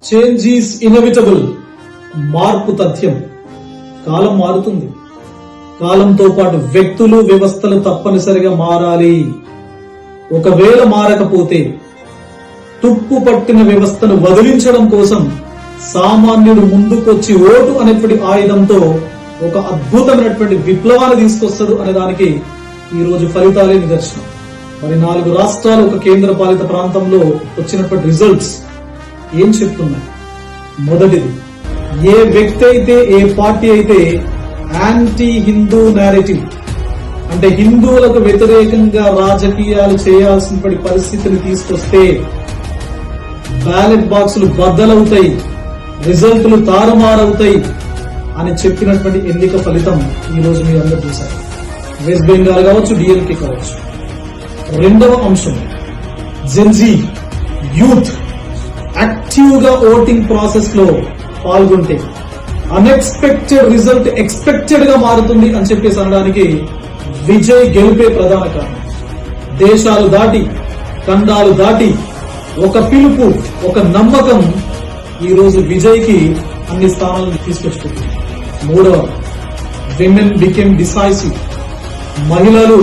Change is inevitable. మార్పు తథ్యం. కాలం మారుతుంది. కాలంతో పాటు వ్యక్తులు, వ్యవస్థలు తప్పనిసరిగా మారాలి. ఒకవేళ మారకపోతే తుప్పు పట్టిన వ్యవస్థను వదిలించడం కోసం సామాన్యుడు ముందుకొచ్చి ఓటు అనేటువంటి ఆయుధంతో ఒక అద్భుతమైనటువంటి విప్లవాన్ని తీసుకొస్తాడు అనే దానికి ఈ రోజు ఫలితాలే నిదర్శనం. మరి 4 రాష్ట్రాలు, ఒక కేంద్ర పాలిత ప్రాంతంలో వచ్చినటువంటి రిజల్ట్స్ ఏం చెప్తున్నాయి? మొదటిది, ఏ వ్యక్తి అయితే, ఏ పార్టీ అయితే యాంటీ హిందూ నేరేటివ్ అంటే హిందువులకు వ్యతిరేకంగా రాజకీయాలు చేయాల్సిన పరిస్థితిని తీసుకొస్తే బ్యాలెట్ బాక్సులు బద్దలవుతాయి, రిజల్టులు తారుమారవుతాయి అని చెప్పినటువంటి ఎన్నిక ఫలితం ఈ రోజు మీరు అందరూ చూశారు. వెస్ట్ బెంగాల్ కావచ్చు, డిఎంకే కావచ్చు. రెండవ అంశం, జెన్జీ యూత్ యాక్టివ్ గా ఓటింగ్ ప్రాసెస్ లో పాల్గొంటే అన్ఎక్స్పెక్టెడ్ రిజల్ట్ ఎక్స్పెక్టెడ్ గా మారుతుంది అని చెప్పేసి అనడానికి విజయ్ గెలిపే ప్రధాన కారణం. దేశాలు దాటి, ఖండాలు దాటి ఒక పిలుపు, ఒక నమ్మకం ఈ రోజు విజయ్ కి అన్ని స్థానాలను తీసుకొచ్చుకుంటుంది. మూడవ, విమెన్ బికేమ్ డిసైసివ్. మహిళలు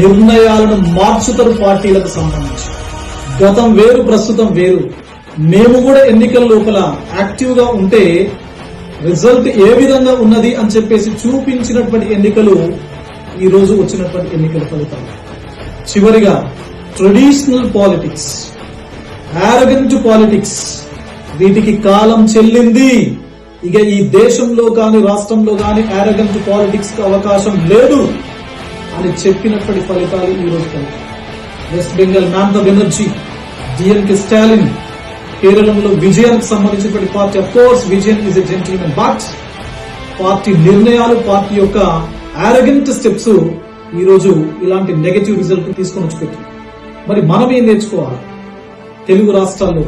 నిర్ణయాలను మార్చుతారు పార్టీలకు సంబంధించి. గతం వేరు, ప్రస్తుతం వేరు. మేము కూడా ఎన్నికల లోపల యాక్టివ్ గా ఉంటే రిజల్ట్ ఏ విధంగా ఉన్నది అని చెప్పేసి చూపించినటువంటి ఎన్నికలు ఈ రోజు వచ్చినటువంటి ఎన్నికల ఫలితాలు. చివరిగా, ట్రెడిషనల్ పాలిటిక్స్, యారగెంట్ పాలిటిక్స్, వీటికి కాలం చెల్లింది. ఇక ఈ దేశంలో కానీ రాష్ట్రంలో కానీ యారగెంట్ పాలిటిక్స్ కి అవకాశం లేదు అని చెప్పినప్పటి ఫలితాలు ఈ రోజు కలిగాయి. వెస్ట్ బెంగాల్ మమతా బెనర్జీ, డిఎంకే స్టాలిన్, కేరళంలో విజయానికి సంబంధించినటువంటి party. Of course Vijayan is a gentlemen, but party నిర్ణయాలు, పార్టీ యొక్క యారగెంట్ స్టెప్స్ ఈ రోజు ఇలాంటి నెగటివ్ రిజల్ట్ తీసుకొని వచ్చి పెట్టి, మరి మనం ఏం నేర్చుకోవాలి? తెలుగు రాష్ట్రాల్లో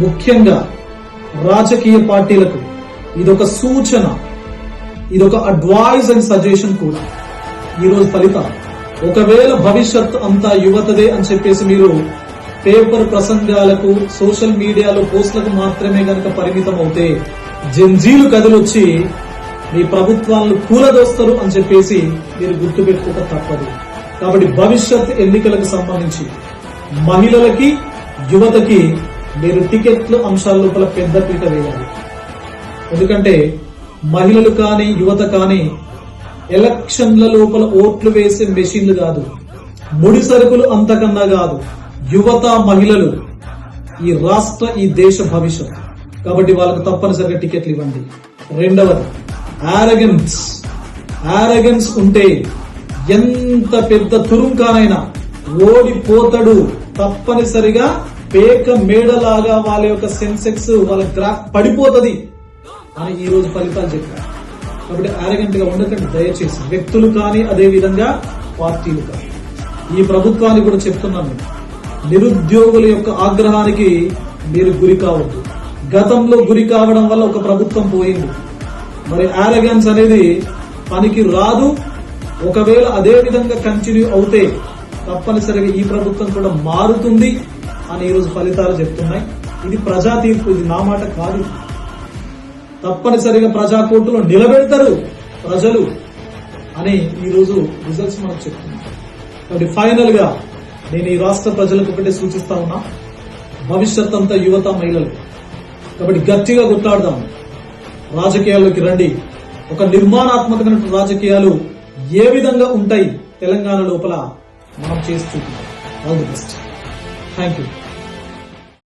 ముఖ్యంగా రాజకీయ పార్టీలకు ఇదొక సూచన, ఇదొక అడ్వైజ్ అండ్ సజెషన్ కూడా. ఈ రోజు ఫలితాలు, ఒకవేళ భవిష్యత్ అంతా యువతదే అని చెప్పేసి మీరు పేపర్ ప్రసంగాలకు, సోషల్ మీడియాలో పోస్టులకు మాత్రమే గనక పరిమితం అవుతే జంజీలు కదిలొచ్చి మీ ప్రభుత్వాలను కూలదోస్తారు అని చెప్పేసి మీరు గుర్తుపెట్టుకోక తప్పదు. కాబట్టి భవిష్యత్ ఎన్నికలకు సంబంధించి మహిళలకి, యువతకి మీరు టికెట్ల అంశాల లోపల పెద్దపీట వేయాలి. ఎందుకంటే మహిళలు కానీ, యువత కానీ ఎలక్షన్ల లోపల ఓట్లు వేసే మెషిన్లు కాదు, ముడి సరుకులు అంతకన్నా కాదు. యువత, మహిళలు ఈ రాష్ట్ర, ఈ దేశ భవిష్యత్. కాబట్టి వాళ్ళకు తప్పనిసరిగా టికెట్లు ఇవ్వండి. రెండవది, యారగెన్స్ ఉంటే ఎంత పెద్ద తురుంకానైనా ఓడిపోతాడు. తప్పనిసరిగా పేక మేడలాగా వాళ్ళ యొక్క సెన్సెక్స్, వాళ్ళ గ్రాఫ్ పడిపోతుంది అని ఈ రోజు ఫలితాలు చెప్పారు. కాబట్టి యారగెంట్ గా ఉండకండి దయచేసి, వ్యక్తులు కానీ, అదే విధంగా పార్టీలు కానీ. ఈ ప్రభుత్వానికి కూడా చెప్తున్నాను, నిరుద్యోగుల యొక్క ఆగ్రహానికి మీరు గురి కావద్దు. గతంలో గురి కావడం వల్ల ఒక ప్రభుత్వం పోయింది. మరి యారగెన్స్ అనేది పనికి రాదు. ఒకవేళ అదే విధంగా కంటిన్యూ అవుతే తప్పనిసరిగా ఈ ప్రభుత్వం కూడా మారుతుంది అని ఈరోజు ఫలితాలు చెప్తున్నాయి. ఇది ప్రజా తీర్పు, ఇది నా మాట కాదు. తప్పనిసరిగా ప్రజా కోర్టులో నిలబెడతారు ప్రజలు అని ఈ రోజు రిజల్ట్స్ మనకు చెప్తున్నాయి. కాబట్టి ఫైనల్ గా నేను ఈ రాష్ట్ర ప్రజలకు ఒకటే సూచిస్తా ఉన్నా, భవిష్యత్ అంతా యువత, మహిళలు. కాబట్టి గట్టిగా గుర్తాడదాం, రాజకీయాల్లోకి రండి. ఒక నిర్మాణాత్మకమైన రాజకీయాలు ఏ విధంగా ఉంటాయి తెలంగాణ లోపల మనం చేసి చూద్దాం. All the best. Thank you.